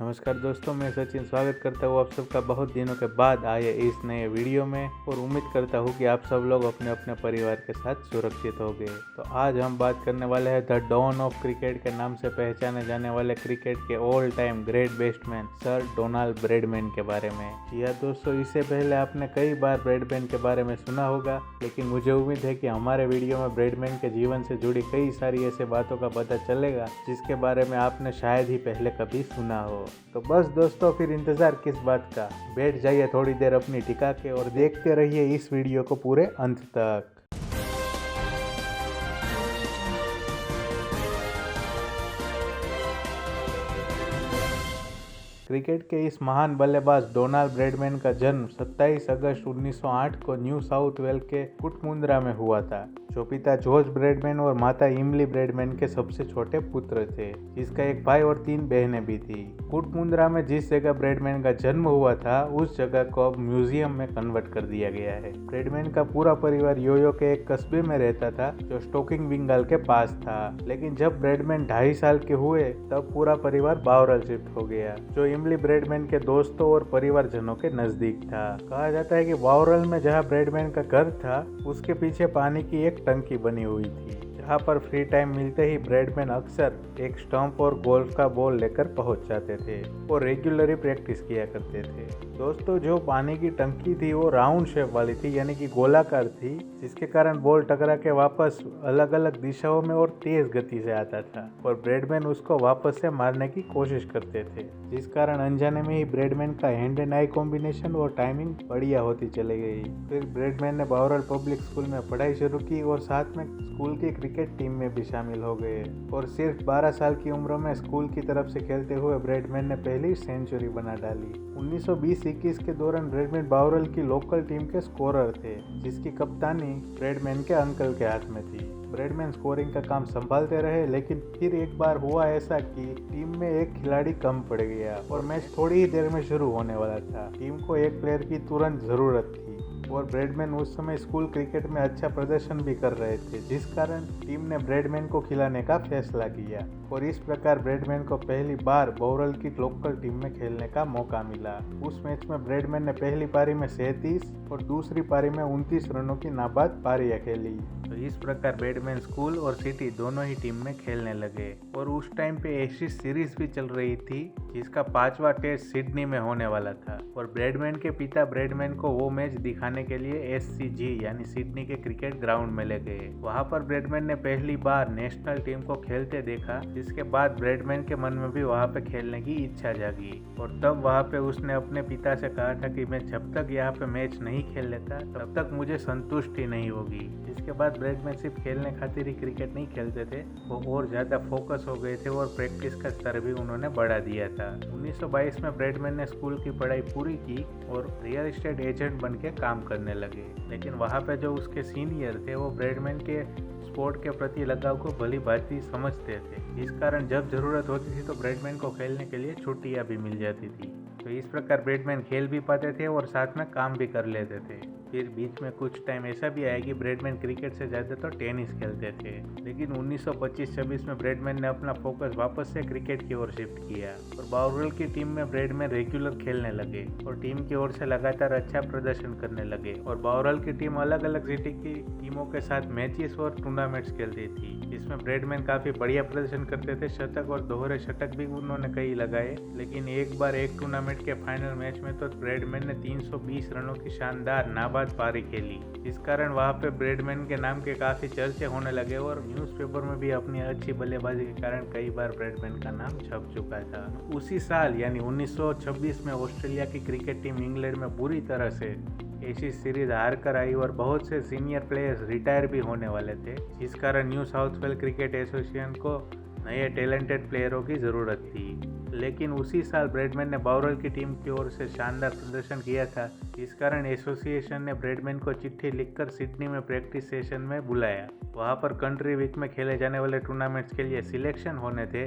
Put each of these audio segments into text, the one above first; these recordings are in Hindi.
नमस्कार दोस्तों, मैं सचिन स्वागत करता हूँ आप सबका बहुत दिनों के बाद आए इस नए वीडियो में और उम्मीद करता हूँ कि आप सब लोग अपने अपने परिवार के साथ सुरक्षित होंगे। तो आज हम बात करने वाले हैं द डॉन ऑफ क्रिकेट के नाम से पहचाने जाने वाले क्रिकेट के all time great batsman sir Donald Bradman के बारे में। जी हाँ दोस्तों, इससे पहले आपने कई बार ब्रैडमैन के बारे में सुना होगा, लेकिन मुझे उम्मीद है कि हमारे वीडियो में ब्रैडमैन के जीवन से जुड़ी कई सारी ऐसे बातों का पता चलेगा जिसके बारे में आपने शायद ही पहले कभी सुना हो। तो बस दोस्तों, फिर इंतजार किस बात का, बैठ जाइए थोड़ी देर अपनी टिका के और देखते रहिए इस वीडियो को पूरे अंत तक। क्रिकेट के इस महान बल्लेबाज डोनाल्ड ब्रैडमैन का जन्म 27 अगस्त 1908 को न्यू साउथ वेल्स के कुटमुंद्रा में हुआ था, जो पिता जॉर्ज ब्रैडमैन और माता इमली ब्रैडमैन के सबसे छोटे पुत्र थे, जिसका एक भाई और 3 बहनें भी थी। कुटमुंद्रा में जिस जगह ब्रैडमैन का जन्म हुआ था, उस जगह को अब म्यूजियम में कन्वर्ट कर दिया गया है। ब्रैडमैन का पूरा परिवार योयो के एक कस्बे में रहता था, जो स्टोकिंग विंगाल के पास था, लेकिन जब ब्रैडमैन 2.5 साल के हुए तब पूरा परिवार बावरल शिफ्ट हो गया, जो इमली ब्रैडमैन के दोस्तों और परिवारजनों के नजदीक था। कहा जाता है कि बावरल में जहां ब्रैडमैन का घर था, उसके पीछे पानी की एक टंकी बनी हुई थी, जहां पर फ्री टाइम मिलते ही ब्रैडमैन अक्सर एक स्टंप और गोल्फ का बॉल लेकर पहुंच जाते थे और रेगुलरली प्रैक्टिस किया करते थे। दोस्तों, जो पानी की टंकी थी वो राउंड शेप वाली थी, यानी कि गोलाकार थी, जिसके कारण बॉल टकरा के वापस अलग अलग दिशाओं में और तेज गति से आता था और ब्रैडमैन उसको वापस से मारने की कोशिश करते थे, जिस कारण अनजाने में ही ब्रैडमैन का हैंड एंड आई कॉम्बिनेशन और टाइमिंग बढ़िया होती चली गई। फिर ब्रैडमैन ने बावरल पब्लिक स्कूल में पढ़ाई शुरू की और साथ में स्कूल की क्रिकेट टीम में भी शामिल हो गए और सिर्फ 12 साल की उम्र में स्कूल की तरफ से खेलते हुए ब्रैडमैन ने पहली सेंचुरी बना डाली। 1920-21 के दौरान ब्रैडमैन बावरल की लोकल टीम के स्कोरर थे, जिसकी कप्तानी ब्रैडमैन के अंकल के हाथ में थी। ब्रैडमैन स्कोरिंग का काम संभालते रहे, लेकिन फिर एक बार हुआ ऐसा कि टीम में एक खिलाड़ी कम पड़ गया और मैच थोड़ी ही देर में शुरू होने वाला था। टीम को एक प्लेयर की तुरंत जरूरत थी और ब्रैडमैन उस समय स्कूल क्रिकेट में अच्छा प्रदर्शन भी कर रहे थे, जिस कारण टीम ने ब्रैडमैन को खिलाने का फैसला किया और इस प्रकार ब्रैडमैन को पहली बार बावरल की लोकल टीम में खेलने का मौका मिला। उस मैच में ब्रैडमैन ने पहली पारी में 37 और दूसरी पारी में 29 रनों की नाबाद पारियां खेली। तो इस प्रकार ब्रैडमैन स्कूल और सिटी दोनों ही टीम में खेलने लगे और उस टाइम पे एशेज सीरीज भी चल रही थी, जिसका 5वां टेस्ट सिडनी में होने वाला था और ब्रैडमैन के पिता ब्रैडमैन को वो मैच दिखाने के लिए SCG यानी सिडनी के क्रिकेट ग्राउंड में ले गए। वहां पर ब्रैडमैन ने पहली बार नेशनल टीम को खेलते देखा, जिसके बाद ब्रैडमैन के मन में भी वहां पे खेलने की इच्छा जागी और तब वहां पे उसने अपने पिता से कहा था कि मैं जब तक यहाँ पे मैच नहीं खेल लेता तब तक मुझे संतुष्टि नहीं होगी। इसके बाद ब्रैडमैन सिर्फ खेलने खातिर ही क्रिकेट नहीं खेलते थे, वो और ज्यादा फोकस हो गए थे और प्रैक्टिस का स्तर भी उन्होंने बढ़ा दिया था। 1922 में ब्रैडमैन ने स्कूल की पढ़ाई पूरी की और रियल एस्टेट एजेंट बन के काम करने लगे, लेकिन वहाँ पे जो उसके सीनियर थे वो ब्रैडमैन के स्पोर्ट के प्रति लगाव को भली भांति समझते थे, इस कारण जब जरूरत होती थी तो ब्रैडमैन को खेलने के लिए छुट्टियां भी मिल जाती थी। तो इस प्रकार ब्रैडमैन खेल भी पाते थे और साथ में काम भी कर लेते थे। फिर बीच में कुछ टाइम ऐसा भी आया कि ब्रैडमैन क्रिकेट से ज़्यादा तो टेनिस खेलते थे, लेकिन 1925-26 में ब्रैडमैन ने अपना फोकस वापस से क्रिकेट की ओर शिफ्ट किया और बावरल की टीम में ब्रैडमैन रेगुलर खेलने लगे और टीम की ओर से लगातार अच्छा प्रदर्शन करने लगे और बावरल की टीम अलग अलग सिटी की टीमों के साथ मैचेस और टूर्नामेंट्स खेलती थी, जिसमें ब्रैडमैन काफ़ी बढ़िया प्रदर्शन करते थे। शतक और दोहरे शतक भी उन्होंने कई लगाए, लेकिन एक बार एक टूर्नामेंट के फाइनल मैच में तो ब्रैडमैन ने 320 रनों की शानदार नाबाद पारी खेली, इस कारण वहां पे ब्रैडमैन के नाम के काफी चर्चे होने लगे और न्यूज़पेपर में भी अपनी अच्छी बल्लेबाजी के कारण कई बार ब्रैडमैन का नाम छप चुका था। उसी साल यानी 1926 में ऑस्ट्रेलिया की क्रिकेट टीम इंग्लैंड में बुरी तरह से एशेज सीरीज हार कर आई और बहुत से सीनियर प्लेयर्स रिटायर भी होने वाले थे, जिस कारण New South Wales cricket association को नए टैलेंटेड प्लेयरों की ज़रूरत थी। लेकिन उसी साल ब्रैडमैन ने बावरल की टीम की ओर से शानदार प्रदर्शन किया था, इस कारण एसोसिएशन ने ब्रैडमैन को चिट्ठी लिखकर सिडनी में प्रैक्टिस सेशन में बुलाया। वहां पर कंट्री वीक में खेले जाने वाले टूर्नामेंट्स के लिए सिलेक्शन होने थे,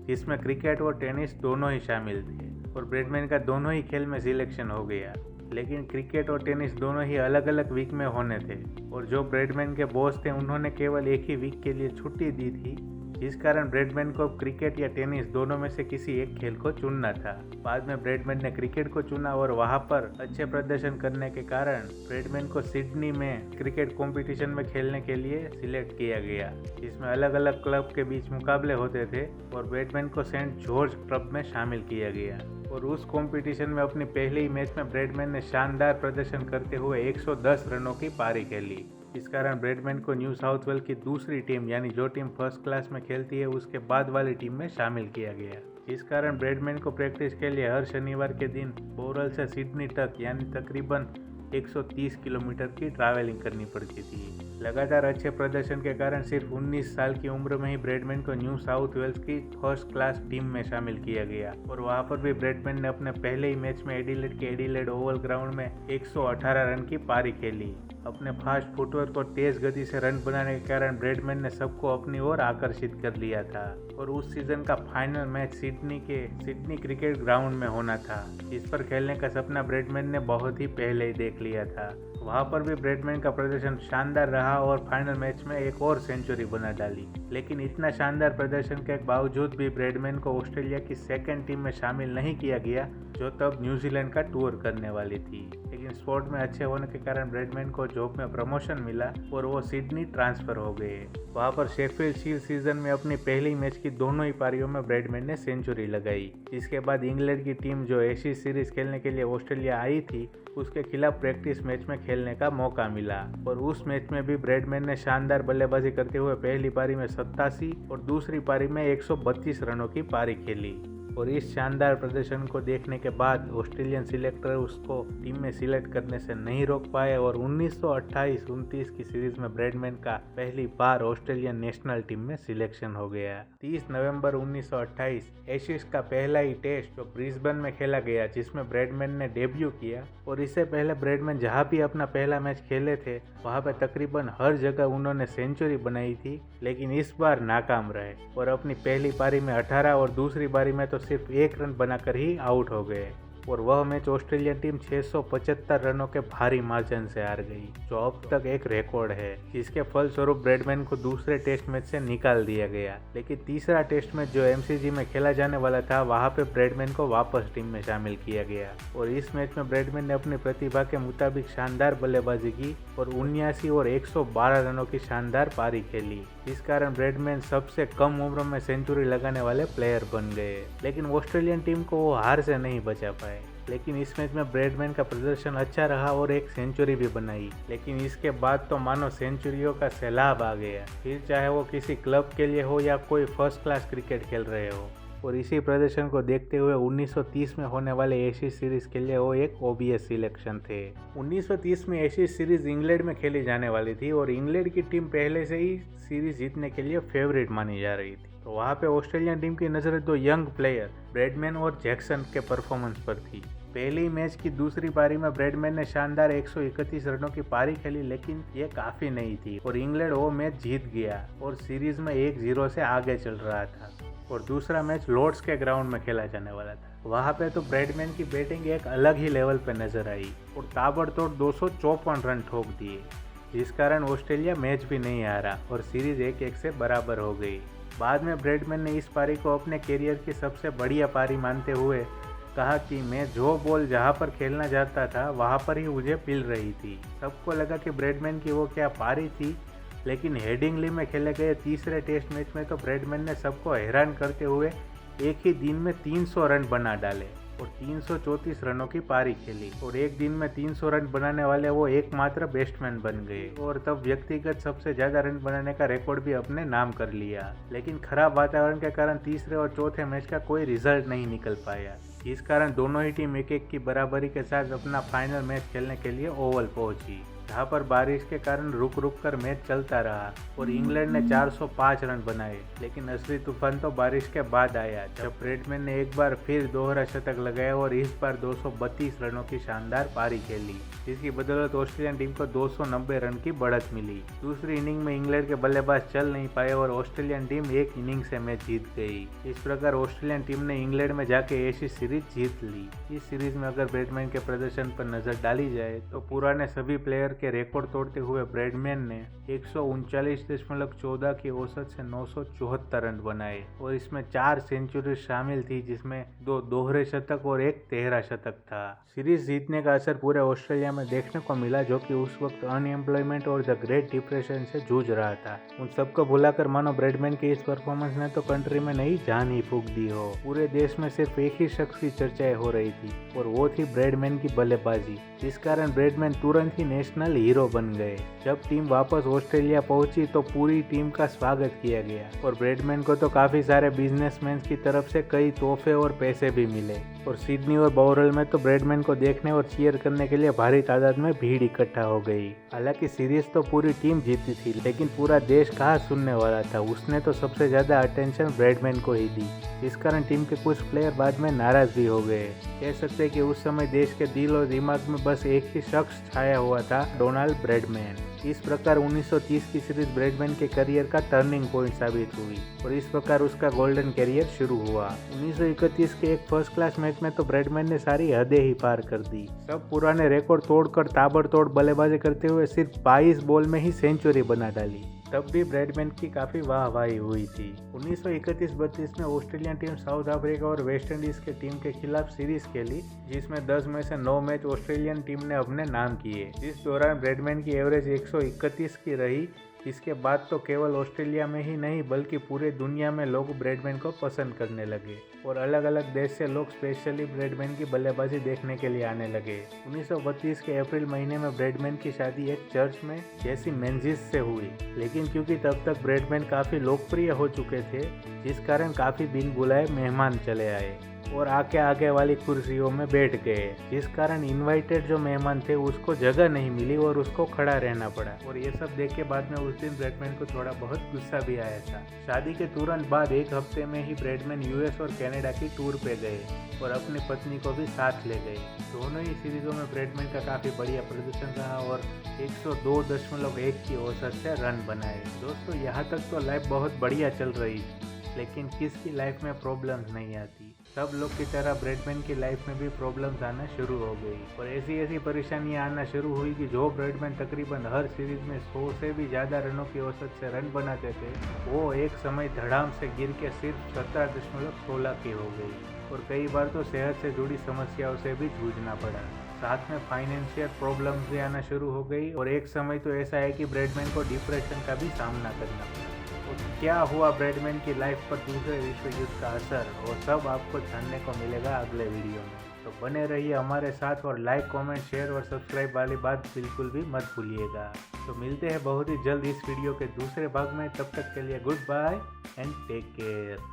जिसमें क्रिकेट और टेनिस दोनों ही शामिल थे और ब्रैडमैन का दोनों ही खेल में सिलेक्शन हो गया। लेकिन क्रिकेट और टेनिस दोनों ही अलग अलग वीक में होने थे और जो ब्रैडमैन के बॉस थे उन्होंने केवल एक ही वीक के लिए छुट्टी दी थी, इस कारण ब्रैडमैन को क्रिकेट या टेनिस दोनों में से किसी एक खेल को चुनना था। बाद में ब्रैडमैन ने क्रिकेट को चुना और वहां पर अच्छे प्रदर्शन करने के कारण ब्रैडमैन को सिडनी में क्रिकेट कंपटीशन में खेलने के लिए सिलेक्ट किया गया, जिसमें अलग अलग क्लब के बीच मुकाबले होते थे और ब्रैडमैन को सेंट जॉर्ज क्लब में शामिल किया गया। और उस कंपटीशन में अपनी पहले ही मैच में ब्रैडमैन ने शानदार प्रदर्शन करते हुए 110 रनों की पारी खेली। इस कारण ब्रैडमैन को न्यू साउथ वेल्स की दूसरी टीम यानी जो टीम फर्स्ट क्लास में खेलती है उसके बाद वाली टीम में शामिल किया गया। इस कारण ब्रैडमैन को प्रैक्टिस के लिए हर शनिवार के दिन बोरल से सिडनी तक यानी तकरीबन 130 किलोमीटर की ट्रैवलिंग करनी पड़ती थी। लगातार अच्छे प्रदर्शन के कारण सिर्फ 19 साल की उम्र में ही ब्रैडमैन को न्यू साउथ वेल्स की फर्स्ट क्लास टीम में शामिल किया गया और वहां पर भी ब्रैडमैन ने अपने पहले ही मैच में एडिलेड के एडिलेड ओवल ग्राउंड में 118 रन की पारी खेली। अपने फास्ट फुटवर्क और तेज गति से रन बनाने के कारण ब्रैडमैन ने सबको अपनी ओर आकर्षित कर लिया था और उस सीजन का final match Sydney cricket ground में होना था। इस पर खेलने का सपना ब्रैडमैन ने बहुत ही पहले ही देख लिया था। वहां पर भी ब्रैडमैन का प्रदर्शन शानदार रहा और फाइनल मैच में एक और सेंचुरी बना डाली। लेकिन इतना शानदार प्रदर्शन के बावजूद भी ब्रैडमैन को ऑस्ट्रेलिया की सेकंड टीम में शामिल नहीं किया गया, जो तब न्यूजीलैंड का टूर करने वाली थी। लेकिन स्पोर्ट में अच्छे होने के कारण ब्रैडमैन को जॉब में प्रमोशन मिला और वो सिडनी ट्रांसफर हो गए। वहां पर शेफील्ड शील्ड सीजन में अपनी पहली मैच की दोनों ही पारियों में ब्रैडमैन ने सेंचुरी लगाई। इसके बाद इंग्लैंड की टीम जो एशेज सीरीज खेलने के लिए ऑस्ट्रेलिया आई थी उसके खिलाफ प्रैक्टिस मैच में खेलने का मौका मिला और उस मैच में भी ब्रैडमैन ने शानदार बल्लेबाजी करते हुए पहली पारी में 87 और दूसरी पारी में 132 रनों की पारी खेली। और इस शानदार प्रदर्शन को देखने के बाद ऑस्ट्रेलियन सिलेक्टर उसको टीम में सिलेक्ट करने से नहीं रोक पाए और 1928-29 की सीरीज में ब्रैडमैन का पहली बार ऑस्ट्रेलियन नेशनल टीम में सिलेक्शन हो गया। 30 नवंबर 1928 एशेज का पहला ही टेस्ट जो ब्रिस्बेन में खेला गया, जिसमें ब्रैडमैन ने डेब्यू किया और इससे पहले ब्रैडमैन जहां भी अपना पहला मैच खेले थे वहां पे तकरीबन हर जगह उन्होंने सेंचुरी बनाई थी, लेकिन इस बार नाकाम रहे और अपनी पहली पारी में 18 और दूसरी पारी में तो सिर्फ 1 रन बनाकर ही आउट हो गए और वह मैच ऑस्ट्रेलियन टीम 675 रनों के भारी मार्जिन से हार गई, जो अब तक एक रिकॉर्ड है। जिसके फलस्वरूप ब्रैडमैन को दूसरे टेस्ट मैच से निकाल दिया गया। लेकिन तीसरा टेस्ट मैच जो एमसीजी में खेला जाने वाला था वहां पे ब्रैडमैन को वापस टीम में शामिल किया गया और इस मैच में ब्रैडमैन ने अपनी प्रतिभा के मुताबिक शानदार बल्लेबाजी की और 79 और 112 रनों की शानदार पारी खेली। इस कारण ब्रैडमैन सबसे कम उम्र में सेंचुरी लगाने वाले प्लेयर बन गए। लेकिन ऑस्ट्रेलियन टीम को वो हार से नहीं बचा पाए। लेकिन इस मैच में ब्रैडमैन का प्रदर्शन अच्छा रहा और एक सेंचुरी भी बनाई। लेकिन इसके बाद तो मानो सेंचुरियों का सैलाब आ गया, फिर चाहे वो किसी क्लब के लिए हो या कोई फर्स्ट क्लास क्रिकेट खेल रहे हो। और इसी प्रदर्शन को देखते हुए 1930 में होने वाले एशेज सीरीज के लिए वो एक ओबीएस सिलेक्शन थे। 1930 में एशेज सीरीज इंग्लैंड में खेली जाने वाली थी और इंग्लैंड की टीम पहले से ही सीरीज जीतने के लिए फेवरेट मानी जा रही थी। तो वहाँ पे ऑस्ट्रेलियन टीम की नज़र दो यंग प्लेयर ब्रैडमैन और जैक्सन के परफॉर्मेंस पर थी। पहली मैच की दूसरी पारी में ब्रैडमैन ने शानदार 131 रनों की पारी खेली, लेकिन ये काफ़ी नहीं थी और इंग्लैंड वो मैच जीत गया और सीरीज में 1-0 से आगे चल रहा था। और दूसरा मैच लॉर्ड्स के ग्राउंड में खेला जाने वाला था। वहाँ पे तो ब्रैडमैन की बैटिंग एक अलग ही लेवल पे नजर आई और ताबड़तोड़ 254 रन ठोक दिए, जिस कारण ऑस्ट्रेलिया मैच भी नहीं हारा और सीरीज 1-1 से बराबर हो गई। बाद में ब्रैडमैन ने इस पारी को अपने करियर की सबसे बढ़िया पारी मानते हुए कहा कि मैं जो बॉल जहां पर खेलना चाहता था वहां पर ही मुझे मिल रही थी। सबको लगा कि ब्रैडमैन की वो क्या पारी थी, लेकिन हेडिंगली में खेले गए तीसरे टेस्ट मैच में तो ब्रैडमैन ने सबको हैरान करते हुए एक ही दिन में 300 रन बना डाले और 334 रनों की पारी खेली और एक दिन में 300 रन बनाने वाले वो एकमात्र बैट्समैन बन गए और तब व्यक्तिगत सबसे ज्यादा रन बनाने का रिकॉर्ड भी अपने नाम कर लिया। लेकिन खराब वातावरण के कारण तीसरे और चौथे मैच का कोई रिजल्ट नहीं निकल पाया। इस कारण दोनों ही टीम 1-1 की बराबरी के साथ अपना फाइनल मैच खेलने के लिए ओवल पहुंची, जहां पर बारिश के कारण रुक रुक कर मैच चलता रहा और इंग्लैंड ने 405 रन बनाए। लेकिन असली तूफान तो बारिश के बाद आया, जब ब्रैडमैन ने एक बार फिर दोहरा शतक लगाया और इस बार 232 रनों की शानदार पारी खेली, जिसकी बदौलत ऑस्ट्रेलियन टीम को 290 रन की बढ़त मिली। दूसरी इनिंग में इंग्लैंड के बल्लेबाज चल नहीं पाए और ऑस्ट्रेलियन टीम एक इनिंग से मैच जीत गई। इस प्रकार ऑस्ट्रेलियन टीम ने इंग्लैंड में जाके एशेज सीरीज जीत ली। इस सीरीज में अगर ब्रैडमैन के प्रदर्शन पर नजर डाली जाए तो पुराने सभी प्लेयर के रिकॉर्ड तोड़ते हुए ब्रैडमैन ने 139.14 की औसत से 974 रन बनाए और इसमें 4 सेंचुरी शामिल थी, जिसमें 2 दोहरे शतक और 1 तिहरा शतक था। सीरीज जीतने का असर पूरे ऑस्ट्रेलिया में देखने को मिला, जो कि उस वक्त अनएम्प्लॉयमेंट और द ग्रेट डिप्रेशन से जूझ रहा था। उन सबको भुलाकर मानो ब्रैडमैन के इस परफॉर्मेंस ने तो कंट्री में नई जान ही फूंक दी हो। पूरे देश में सिर्फ एक ही शख्स की चर्चाएं हो रही थी और वो थी ब्रैडमैन की बल्लेबाजी, जिस कारण ब्रैडमैन तुरंत ही नेशनल हीरो बन गए। जब टीम वापस ऑस्ट्रेलिया पहुंची तो पूरी टीम का स्वागत किया गया और ब्रैडमैन को तो काफी सारे बिजनेसमैन की तरफ से कई तोहफे और पैसे भी मिले और सिडनी और बौरल में तो ब्रैडमैन को देखने और चीयर करने के लिए भारी तादाद में भीड़ इकट्ठा हो गई। हालांकि सीरीज तो पूरी टीम जीती थी, लेकिन पूरा देश कहाँ सुनने वाला था। उसने तो सबसे ज्यादा अटेंशन ब्रैडमैन को ही दी, इस कारण टीम के कुछ प्लेयर बाद में नाराज भी हो गए। कह सकते हैं कि उस समय देश के दिल और दिमाग में बस एक ही शख्स छाया हुआ था, डोनाल्ड ब्रैडमैन। इस प्रकार 1930 की सीरीज ब्रैडमैन के करियर का टर्निंग पॉइंट साबित हुई और इस प्रकार उसका गोल्डन करियर शुरू हुआ। 1931 के एक फर्स्ट क्लास मैच में तो ब्रैडमैन ने सारी हदें ही पार कर दी। सब पुराने रिकॉर्ड तोड़कर ताबड़तोड़ बल्लेबाजी करते हुए सिर्फ 22 बॉल में ही सेंचुरी बना डाली। तब भी ब्रैडमैन की काफ़ी वाहवाही हुई थी। 1931-32 में ऑस्ट्रेलियन टीम साउथ अफ्रीका और वेस्ट इंडीज के टीम के खिलाफ सीरीज खेली, जिसमें 10 में से 9 मैच ऑस्ट्रेलियन टीम ने अपने नाम किए। इस दौरान ब्रैडमैन की एवरेज 131 की रही। इसके बाद तो केवल ऑस्ट्रेलिया में ही नहीं बल्कि पूरे दुनिया में लोग ब्रैडमैन को पसंद करने लगे और अलग अलग देश से लोग स्पेशली ब्रैडमैन की बल्लेबाजी देखने के लिए आने लगे। 1932 के अप्रैल महीने में ब्रैडमैन की शादी एक चर्च में जेसी मेंजिस से हुई, लेकिन क्योंकि तब तक ब्रैडमैन काफ़ी लोकप्रिय हो चुके थे, जिस कारण काफ़ी बिन बुलाए मेहमान चले आए और आगे वाली कुर्सियों में बैठ गए, जिस कारण इनवाइटेड जो मेहमान थे उसको जगह नहीं मिली और उसको खड़ा रहना पड़ा। और ये सब देख के बाद में उस दिन ब्रैडमैन को थोड़ा बहुत गुस्सा भी आया था। शादी के तुरंत बाद एक हफ्ते में ही ब्रैडमैन यूएस और कनाडा की टूर पे गए और अपनी पत्नी को भी साथ ले गए। दोनों ही सीरीजों में ब्रैडमैन का काफ़ी बढ़िया प्रदर्शन रहा और 102.1 की औसत से रन बनाए। दोस्तों, यहाँ तक तो लाइफ बहुत बढ़िया चल रही थी, लेकिन किसकी लाइफ में प्रॉब्लम्स नहीं आती। सब लोग की तरह ब्रैडमैन की लाइफ में भी प्रॉब्लम्स आना शुरू हो गई और ऐसी परेशानियां आना शुरू हुई कि जो ब्रैडमैन तकरीबन हर सीरीज में 100 से भी ज़्यादा रनों की औसत से रन बनाते थे, वो एक समय धड़ाम से गिर के सिर्फ 17.16 की हो गई और कई बार तो सेहत से जुड़ी समस्याओं से भी जूझना पड़ा। साथ में फाइनेंशियल प्रॉब्लम्स भी आना शुरू हो गई और एक समय तो ऐसा है कि ब्रैडमैन को डिप्रेशन का भी सामना करना पड़ा। तो क्या हुआ ब्रैडमैन की लाइफ पर दूसरे विश्व युद्ध का असर, और सब आपको जानने को मिलेगा अगले वीडियो में। तो बने रहिए हमारे साथ और लाइक, कमेंट, शेयर और सब्सक्राइब वाली बात बिल्कुल भी मत भूलिएगा। तो मिलते हैं बहुत ही जल्द इस वीडियो के दूसरे भाग में। तब तक के लिए good bye and take care.